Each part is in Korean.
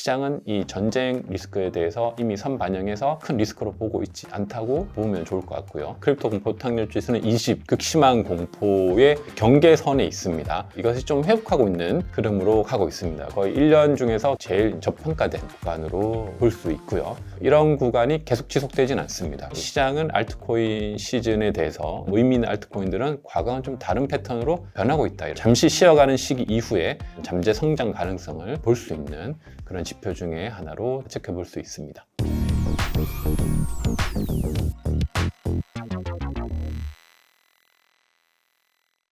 시장은 이 전쟁 리스크에 대해서 이미 선반영해서 큰 리스크로 보고 있지 않다고 보면 좋을 것 같고요. 크립토 공포 확률 지수는 20, 극심한 공포의 경계선에 있습니다. 이것이 좀 회복하고 있는 흐름으로 가고 있습니다. 거의 1년 중에서 제일 저평가된 구간으로 볼 수 있고요. 이런 구간이 계속 지속되진 않습니다. 시장은 알트코인 시즌에 대해서 의미 있는 알트코인들은 과거와는 좀 다른 패턴으로 변하고 있다. 잠시 쉬어가는 시기 이후에 잠재 성장 가능성을 볼 수 있는 그런 지표 중에 하나로 체크해 볼 수 있습니다.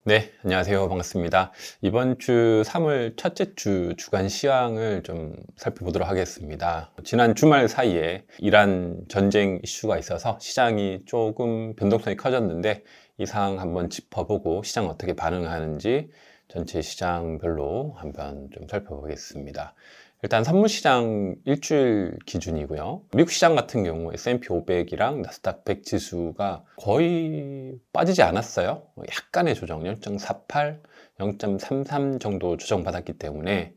네, 안녕하세요. 반갑습니다. 이번 주 3월 첫째 주 주간 시황을 좀 살펴보도록 하겠습니다. 지난 주말 사이에 이란 전쟁 이슈가 있어서 시장이 조금 변동성이 커졌는데 이 상황 한번 짚어보고 시장 어떻게 반응하는지 전체 시장별로 한번 좀 살펴보겠습니다. 일단 선물시장 일주일 기준이고요. 미국 시장 같은 경우 S&P 500이랑 나스닥 100 지수가 거의 빠지지 않았어요. 약간의 조정, 0.48, 0.33 정도 조정받았기 때문에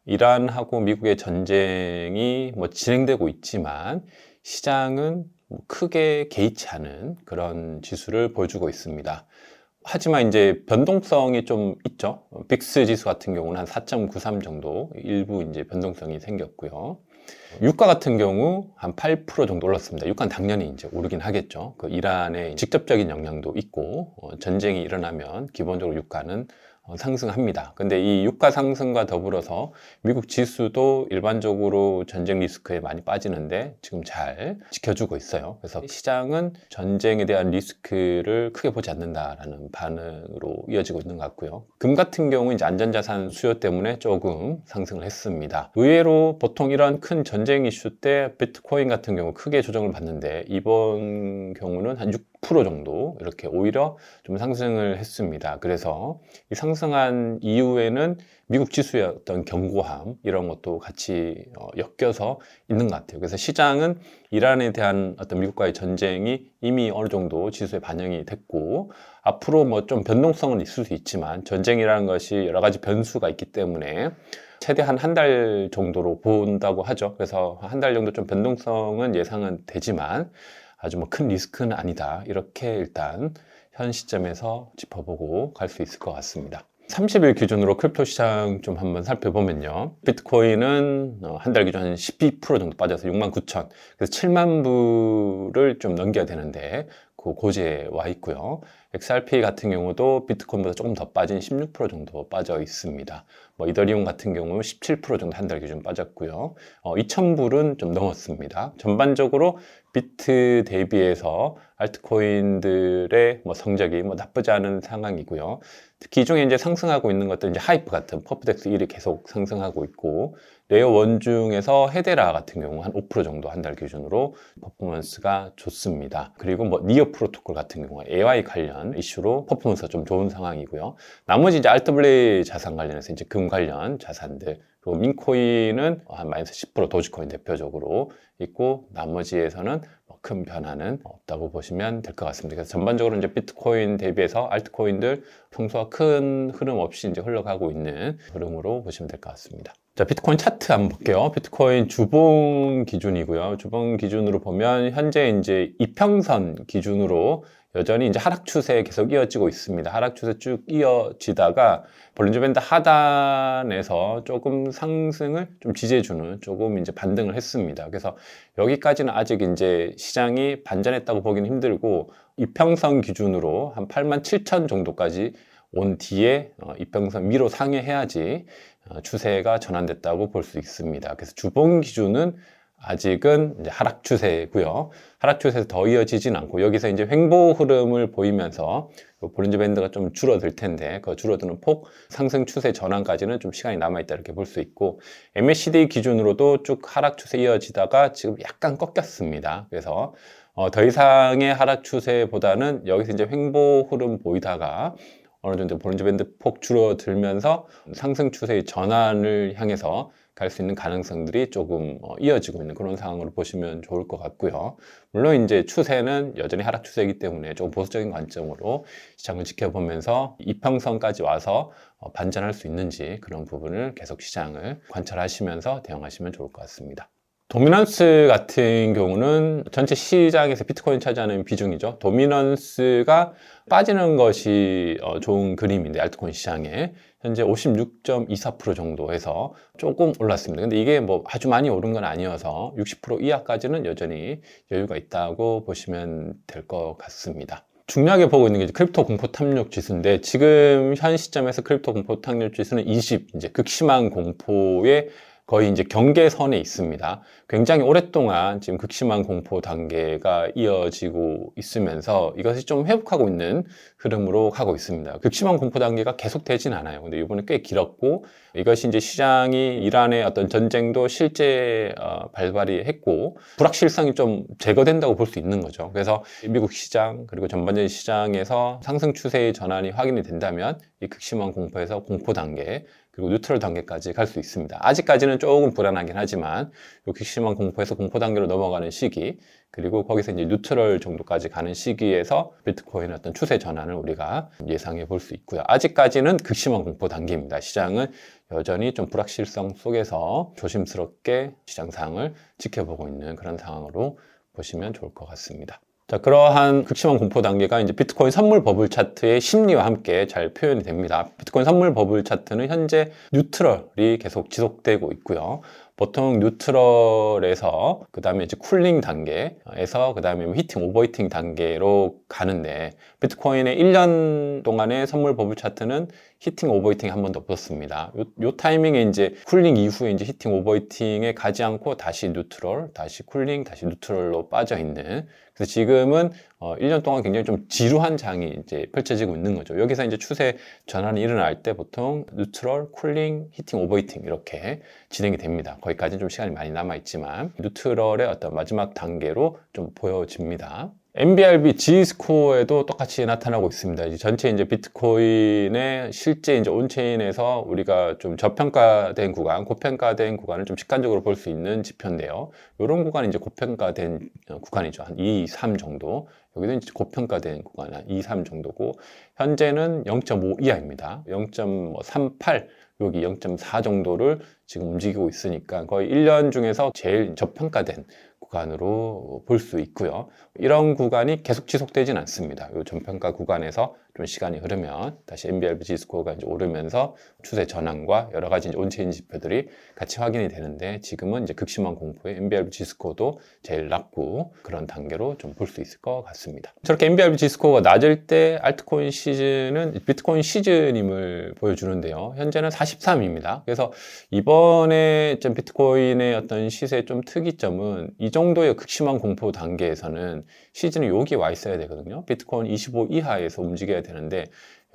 이란하고 미국의 전쟁이 진행되고 있지만 시장은 크게 개의치 않은 그런 지수를 보여주고 있습니다. 하지만 이제 변동성이 좀 있죠. 빅스 지수 같은 경우는 한 4.93 정도 일부 이제 변동성이 생겼고요. 유가 같은 경우 한 8% 정도 올랐습니다. 유가는 당연히 이제 오르긴 하겠죠. 그 이란의 직접적인 영향도 있고 전쟁이 일어나면 기본적으로 유가는 상승합니다. 근데 이 유가 상승과 더불어서 미국 지수도 일반적으로 전쟁 리스크에 많이 빠지는데 지금 잘 지켜주고 있어요. 그래서 시장은 전쟁에 대한 리스크를 크게 보지 않는다라는 반응으로 이어지고 있는 것 같고요. 금 같은 경우 이제 안전자산 수요 때문에 조금 상승을 했습니다. 의외로 보통 이런 큰 전쟁 이슈 때 비트코인 같은 경우 크게 조정을 받는데 이번 경우는 한 6% 정도 이렇게 오히려 좀 상승을 했습니다. 그래서 이 상승한 이후에는 미국 지수의 어떤 견고함 이런 것도 같이 엮여서 있는 것 같아요. 그래서 시장은 이란에 대한 어떤 미국과의 전쟁이 이미 어느 정도 지수에 반영이 됐고 앞으로 좀 변동성은 있을 수 있지만 전쟁이라는 것이 여러 가지 변수가 있기 때문에 최대한 한 달 정도로 본다고 하죠. 그래서 한 달 정도 좀 변동성은 예상은 되지만 아주 큰 리스크는 아니다. 이렇게 일단 현 시점에서 짚어보고 갈 수 있을 것 같습니다. 30일 기준으로 크립토 시장 좀 한번 살펴보면요. 비트코인은 한 달 기준 한 12% 정도 빠져서 69,000. 그래서 7만 불을 좀 넘겨야 되는데 그 고지에 와 있고요. XRP 같은 경우도 비트코인보다 조금 더 빠진 16% 정도 빠져 있습니다. 이더리움 같은 경우 17% 정도 한 달 기준 빠졌고요. 2,000불은 좀 넘었습니다. 전반적으로 비트 대비해서 알트코인들의 성적이 나쁘지 않은 상황이고요. 특히 이 중에 이제 상승하고 있는 것들 이제 하이프 같은 퍼프덱스 1이 계속 상승하고 있고 레이어 1 중에서 헤데라 같은 경우 한 5% 정도 한 달 기준으로 퍼포먼스가 좋습니다. 그리고 니어 프로토콜 같은 경우 AI 관련 이슈로 퍼포먼스가 좀 좋은 상황이고요. 나머지 이제 알트블레이 자산 관련해서 이제 금 관련 자산들 그리고 민코인은 한 마이너스 10% 도지코인 대표적으로 있고 나머지에서는 큰 변화는 없다고 보시면 될 것 같습니다. 그래서 전반적으로 이제 비트코인 대비해서 알트코인들 평소와 큰 흐름 없이 이제 흘러가고 있는 흐름으로 보시면 될 것 같습니다. 자, 비트코인 차트 한번 볼게요. 비트코인 주봉 기준이고요. 주봉 기준으로 보면 현재 이제 이평선 기준으로 여전히 이제 하락 추세 계속 이어지고 있습니다. 하락 추세 쭉 이어지다가 볼린저 밴드 하단에서 조금 상승을 좀 지지해주는 조금 이제 반등을 했습니다. 그래서 여기까지는 아직 이제 시장이 반전했다고 보기는 힘들고 이평선 기준으로 한 87,000 정도까지 온 뒤에 이평선 위로 상회해야지 추세가 전환됐다고 볼 수 있습니다. 그래서 주봉 기준은 아직은 이제 하락 추세고요. 하락 추세에서 더 이어지진 않고 여기서 이제 횡보 흐름을 보이면서 볼린저 밴드가 좀 줄어들 텐데 그 줄어드는 폭 상승 추세 전환까지는 좀 시간이 남아있다 이렇게 볼 수 있고 MACD 기준으로도 쭉 하락 추세 이어지다가 지금 약간 꺾였습니다. 그래서 더 이상의 하락 추세보다는 여기서 이제 횡보 흐름 보이다가 어느 정도 볼린저 밴드 폭 줄어들면서 상승 추세의 전환을 향해서 갈 수 있는 가능성들이 조금 이어지고 있는 그런 상황으로 보시면 좋을 것 같고요. 물론 이제 추세는 여전히 하락 추세이기 때문에 조금 보수적인 관점으로 시장을 지켜보면서 이평선까지 와서 반전할 수 있는지 그런 부분을 계속 시장을 관찰하시면서 대응하시면 좋을 것 같습니다. 도미넌스 같은 경우는 전체 시장에서 비트코인 차지하는 비중이죠. 도미넌스가 빠지는 것이 좋은 그림인데 알트코인 시장에 현재 56.24% 정도 해서 조금 올랐습니다. 근데 이게 뭐 아주 많이 오른 건 아니어서 60% 이하까지는 여전히 여유가 있다고 보시면 될 것 같습니다. 중요하게 보고 있는 게 크립토 공포 탐욕 지수인데 지금 현 시점에서 크립토 공포 탐욕 지수는 20, 이제 극심한 공포의 거의 이제 경계선에 있습니다. 굉장히 오랫동안 지금 극심한 공포 단계가 이어지고 있으면서 이것이 좀 회복하고 있는 흐름으로 가고 있습니다. 극심한 공포 단계가 계속 되진 않아요. 근데 이번에 꽤 길었고 이것이 이제 시장이 이란의 어떤 전쟁도 실제 발발이 했고 불확실성이 좀 제거된다고 볼 수 있는 거죠. 그래서 미국 시장 그리고 전반적인 시장에서 상승 추세의 전환이 확인이 된다면 이 극심한 공포에서 공포 단계 그리고 뉴트럴 단계까지 갈 수 있습니다. 아직까지는 조금 불안하긴 하지만 이 극심한 공포에서 공포 단계로 넘어가는 시기 그리고 거기서 이제 뉴트럴 정도까지 가는 시기에서 비트코인의 어떤 추세 전환을 우리가 예상해 볼 수 있고요. 아직까지는 극심한 공포 단계입니다. 시장은 여전히 좀 불확실성 속에서 조심스럽게 시장 상황을 지켜보고 있는 그런 상황으로 보시면 좋을 것 같습니다. 자, 그러한 극심한 공포 단계가 이제 비트코인 선물 버블 차트의 심리와 함께 잘 표현이 됩니다. 비트코인 선물 버블 차트는 현재 뉴트럴이 계속 지속되고 있고요. 보통 뉴트럴에서 그 다음에 이제 쿨링 단계에서 그 다음에 히팅, 오버히팅 단계로 가는데 비트코인의 1년 동안의 선물 버블 차트는 히팅, 오버히팅이 한 번도 없었습니다. 요 타이밍에 이제 쿨링 이후에 이제 히팅, 오버히팅에 가지 않고 다시 뉴트럴, 다시 쿨링, 다시 뉴트럴로 빠져 있는. 그래서 지금은 1년 동안 굉장히 좀 지루한 장이 이제 펼쳐지고 있는 거죠. 여기서 이제 추세 전환이 일어날 때 보통 뉴트럴, 쿨링, 히팅, 오버히팅 이렇게 진행이 됩니다. 거기까지는 좀 시간이 많이 남아 있지만 뉴트럴의 어떤 마지막 단계로 좀 보여집니다. MBRB G스코어에도 똑같이 나타나고 있습니다. 이제 전체 이제 비트코인의 실제 이제 온체인에서 우리가 좀 저평가된 구간, 고평가된 구간을 좀 직관적으로 볼 수 있는 지표인데요. 이런 구간이 이제 고평가된 구간이죠. 한 2, 3 정도. 여기는 이제 고평가된 구간 한 2, 3 정도고 현재는 0.5 이하입니다. 0.38 여기 0.4 정도를 지금 움직이고 있으니까 거의 1년 중에서 제일 저평가된 구간으로 볼 수 있고요. 이런 구간이 계속 지속되진 않습니다. 이 저평가 구간에서 좀 시간이 흐르면 다시 MBRB G스코어가 이제 오르면서 추세 전환과 여러 가지 온체인 지표들이 같이 확인이 되는데 지금은 이제 극심한 공포에 MBRB G스코어도 제일 낮고 그런 단계로 좀 볼 수 있을 것 같습니다. 저렇게 MBRB G스코어가 낮을 때 알트코인 시즌은 비트코인 시즌임을 보여주는데요. 현재는 43입니다. 그래서 이번에 좀 비트코인의 어떤 시세의 좀 특이점은 이 정도의 극심한 공포 단계에서는 시즌이 여기 와 있어야 되거든요. 비트코인 25 이하에서 움직여야 되는데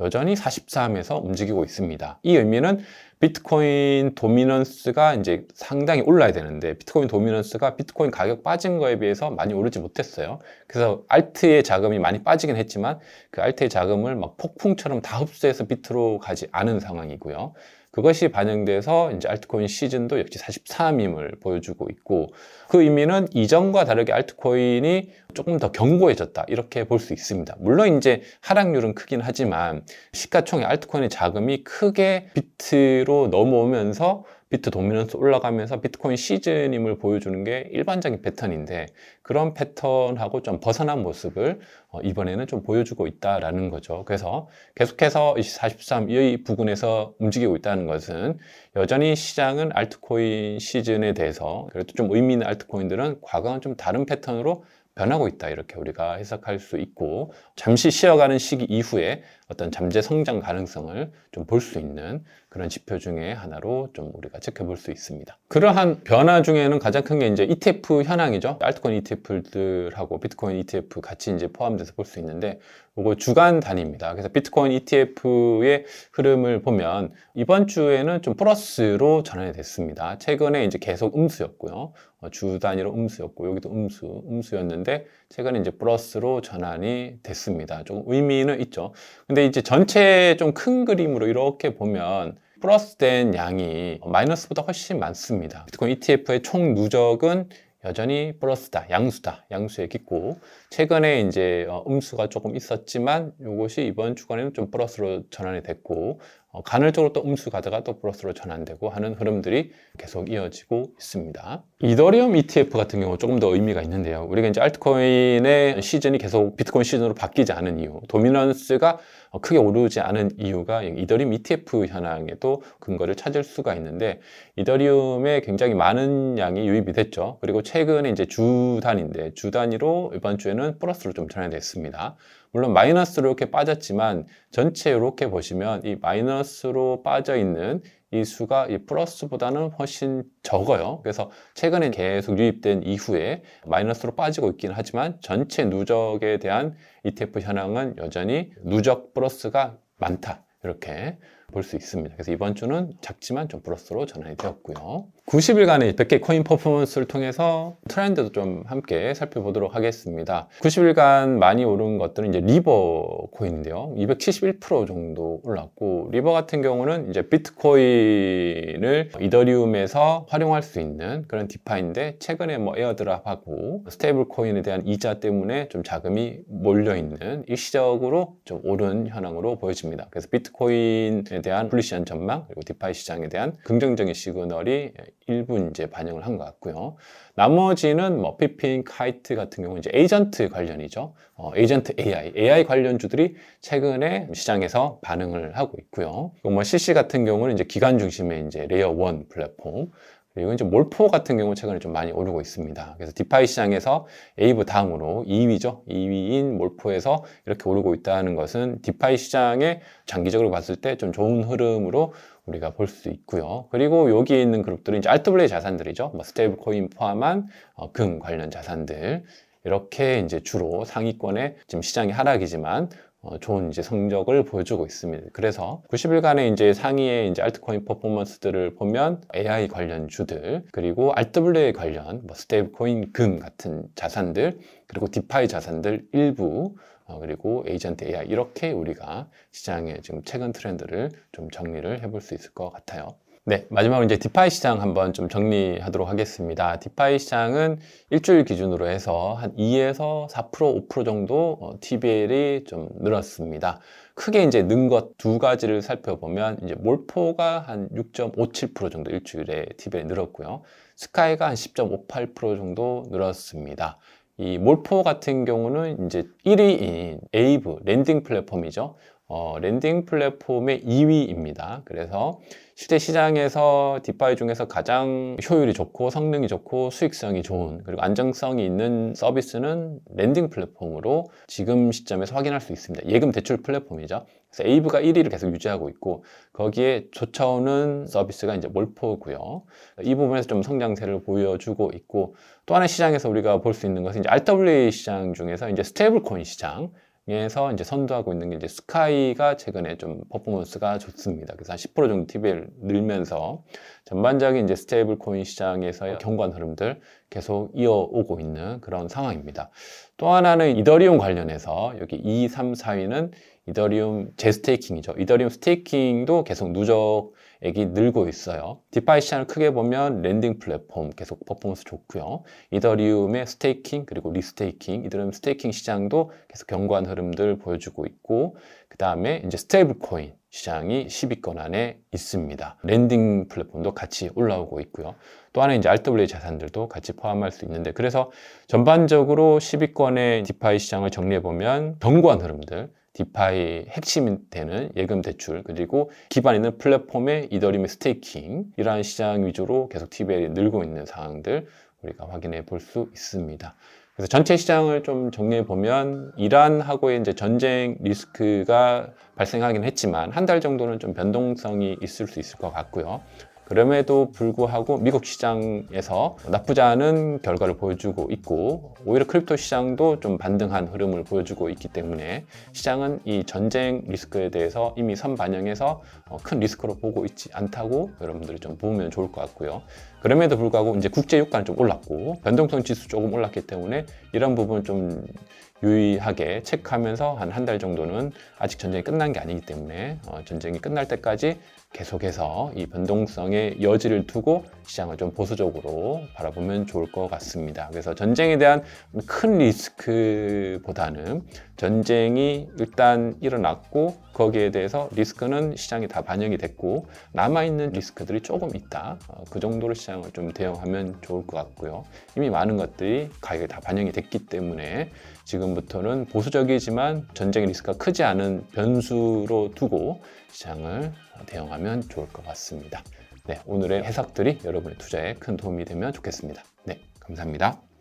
여전히 43에서 움직이고 있습니다. 이 의미는 비트코인 도미넌스가 이제 상당히 올라야 되는데 비트코인 도미넌스가 비트코인 가격 빠진 거에 비해서 많이 오르지 못했어요. 그래서 알트의 자금이 많이 빠지긴 했지만 그 알트의 자금을 막 폭풍처럼 다 흡수해서 비트로 가지 않은 상황이고요. 그것이 반영돼서 이제 알트코인 시즌도 역시 43임을 보여주고 있고 그 의미는 이전과 다르게 알트코인이 조금 더 견고해졌다 이렇게 볼 수 있습니다. 물론 이제 하락률은 크긴 하지만 시가총액 알트코인의 자금이 크게 비트로 넘어오면서 비트 도미넌스 올라가면서 비트코인 시즌임을 보여주는 게 일반적인 패턴인데 그런 패턴하고 좀 벗어난 모습을 이번에는 좀 보여주고 있다라는 거죠. 그래서 계속해서 43 이 부근에서 움직이고 있다는 것은 여전히 시장은 알트코인 시즌에 대해서 그래도 좀 의미 있는 알트코인들은 과거와는 좀 다른 패턴으로 변하고 있다 이렇게 우리가 해석할 수 있고 잠시 쉬어가는 시기 이후에 어떤 잠재 성장 가능성을 좀 볼 수 있는 그런 지표 중에 하나로 좀 우리가 지켜볼 수 있습니다. 그러한 변화 중에는 가장 큰 게 이제 ETF 현황이죠. 알트코인 ETF들하고 비트코인 ETF 같이 이제 포함돼서 볼 수 있는데 이거 주간 단위입니다. 그래서 비트코인 ETF의 흐름을 보면 이번 주에는 좀 플러스로 전환이 됐습니다. 최근에 이제 계속 음수였고요. 주 단위로 음수였고 여기도 음수였는데 최근에 이제 플러스로 전환이 됐습니다. 좀 의미는 있죠. 근데 이제 전체 좀 큰 그림으로 이렇게 보면 플러스된 양이 마이너스보다 훨씬 많습니다. 비트코인 ETF의 총 누적은 여전히 플러스다, 양수에 깊고, 최근에 이제 음수가 조금 있었지만 이것이 이번 주간에는 좀 플러스로 전환이 됐고, 간헐적으로 또 음수 가다가 또 플러스로 전환되고 하는 흐름들이 계속 이어지고 있습니다. 이더리움 ETF 같은 경우 조금 더 의미가 있는데요. 우리가 이제 알트코인의 시즌이 계속 비트코인 시즌으로 바뀌지 않은 이유, 도미넌스가 크게 오르지 않은 이유가 이더리움 ETF 현황에도 근거를 찾을 수가 있는데, 이더리움에 굉장히 많은 양이 유입이 됐죠. 그리고 최근에 이제 주 단위로 이번 주에는 플러스로 좀 전환이 됐습니다. 물론 마이너스로 이렇게 빠졌지만 전체 이렇게 보시면 이 마이너스로 빠져 있는 이 수가 이 플러스보다는 훨씬 적어요. 그래서 최근에 계속 유입된 이후에 마이너스로 빠지고 있긴 하지만 전체 누적에 대한 ETF 현황은 여전히 누적 플러스가 많다, 이렇게 볼 수 있습니다. 그래서 이번 주는 작지만 좀 플러스로 전환이 되었고요. 90일간의 100개 코인 퍼포먼스를 통해서 트렌드도 좀 함께 살펴보도록 하겠습니다. 90일간 많이 오른 것들은 이제 리버 코인인데요. 271% 정도 올랐고, 리버 같은 경우는 이제 비트코인을 이더리움에서 활용할 수 있는 그런 디파인데, 최근에 뭐 에어드랍하고 스테이블 코인에 대한 이자 때문에 좀 자금이 몰려있는 일시적으로 좀 오른 현황으로 보여집니다. 그래서 비트코인에 대한 불리시한 전망, 그리고 디파이 시장에 대한 긍정적인 시그널이 일부 이제 반영을 한 것 같고요. 나머지는 뭐 피핑, 카이트 같은 경우 이제 에이전트 관련이죠. 에이전트 AI 관련주들이 최근에 시장에서 반응을 하고 있고요. 뭐 CC 같은 경우는 이제 기관 중심의 이제 레이어 1 플랫폼, 그리고 이제 몰포 같은 경우 최근에 좀 많이 오르고 있습니다. 그래서 디파이 시장에서 에이브 다음으로 2위죠. 2위인 몰포에서 이렇게 오르고 있다는 것은 디파이 시장에 장기적으로 봤을 때 좀 좋은 흐름으로 우리가 볼 수 있고요. 그리고 여기에 있는 그룹들은 이제 알트블레이 자산들이죠. 뭐 스테이블 코인 포함한 금 관련 자산들, 이렇게 이제 주로 상위권에 지금 시장이 하락이지만 좋은 이제 성적을 보여주고 있습니다. 그래서 90일간의 이제 상위의 이제 알트코인 퍼포먼스들을 보면 AI 관련 주들, 그리고 RWA 관련 뭐 스테이블 코인 금 같은 자산들, 그리고 디파이 자산들 일부, 그리고 에이전트 AI, 이렇게 우리가 시장의 지금 최근 트렌드를 좀 정리를 해볼 수 있을 것 같아요. 네, 마지막으로 이제 디파이 시장 한번 좀 정리하도록 하겠습니다. 디파이 시장은 일주일 기준으로 해서 한 2에서 4%, 5% 정도 TBL이 좀 늘었습니다. 크게 이제 는 것 두 가지를 살펴보면, 이제 몰포가 한 6.57% 정도 일주일에 TBL이 늘었고요. 스카이가 한 10.58% 정도 늘었습니다. 이 몰포 같은 경우는 이제 1위인 에이브 랜딩 플랫폼이죠. 랜딩 플랫폼의 2위입니다. 그래서 실제 시장에서 디파이 중에서 가장 효율이 좋고 성능이 좋고 수익성이 좋은, 그리고 안정성이 있는 서비스는 랜딩 플랫폼으로 지금 시점에서 확인할 수 있습니다. 예금 대출 플랫폼이죠. 그래서 에이브가 1위를 계속 유지하고 있고, 거기에 쫓아오는 서비스가 이제 몰포고요. 이 부분에서 좀 성장세를 보여주고 있고, 또 하나 시장에서 우리가 볼 수 있는 것은 이제 RWA 시장 중에서 이제 스테이블 코인 시장에서 이제 선도하고 있는 게 이제 스카이가 최근에 좀 퍼포먼스가 좋습니다. 그래서 한 10% 정도 TBL 늘면서 전반적인 이제 스테이블 코인 시장에서의 견고한 흐름들 계속 이어오고 있는 그런 상황입니다. 또 하나는 이더리움 관련해서 여기 2, 3, 4위는 이더리움 재스테이킹이죠. 이더리움 스테이킹도 계속 누적액이 늘고 있어요. 디파이 시장을 크게 보면 랜딩 플랫폼 계속 퍼포먼스 좋고요. 이더리움의 스테이킹, 그리고 리스테이킹, 이더리움 스테이킹 시장도 계속 견고한 흐름들 보여주고 있고, 그 다음에 이제 스테이블 코인 시장이 10위권 안에 있습니다. 랜딩 플랫폼도 같이 올라오고 있고요. 또 하나 이제 RWA 자산들도 같이 포함할 수 있는데, 그래서 전반적으로 10위권의 디파이 시장을 정리해보면 견고한 흐름들, 디파이 핵심이 되는 예금 대출, 그리고 기반 있는 플랫폼의 이더리움의 스테이킹, 이러한 시장 위주로 계속 TBL이 늘고 있는 상황들 우리가 확인해 볼 수 있습니다. 그래서 전체 시장을 좀 정리해 보면, 이란하고의 이제 전쟁 리스크가 발생하긴 했지만 한 달 정도는 좀 변동성이 있을 수 있을 것 같고요. 그럼에도 불구하고 미국 시장에서 나쁘지 않은 결과를 보여주고 있고, 오히려 크립토 시장도 좀 반등한 흐름을 보여주고 있기 때문에 시장은 이 전쟁 리스크에 대해서 이미 선반영해서 큰 리스크로 보고 있지 않다고 여러분들이 좀 보면 좋을 것 같고요. 그럼에도 불구하고 이제 국제 유가는 좀 올랐고 변동성 지수 조금 올랐기 때문에 이런 부분 좀 유의하게 체크하면서 한 달 정도는 아직 전쟁이 끝난 게 아니기 때문에 전쟁이 끝날 때까지 계속해서 이 변동성의 여지를 두고 시장을 좀 보수적으로 바라보면 좋을 것 같습니다. 그래서 전쟁에 대한 큰 리스크보다는 전쟁이 일단 일어났고 거기에 대해서 리스크는 시장에 다 반영이 됐고 남아있는 리스크들이 조금 있다. 그 정도로 시장을 좀 대응하면 좋을 것 같고요. 이미 많은 것들이 가격에 다 반영이 됐기 때문에 지금부터는 보수적이지만 전쟁의 리스크가 크지 않은 변수로 두고 시장을 대응하면 좋을 것 같습니다. 네, 오늘의 해석들이 여러분의 투자에 큰 도움이 되면 좋겠습니다. 네, 감사합니다.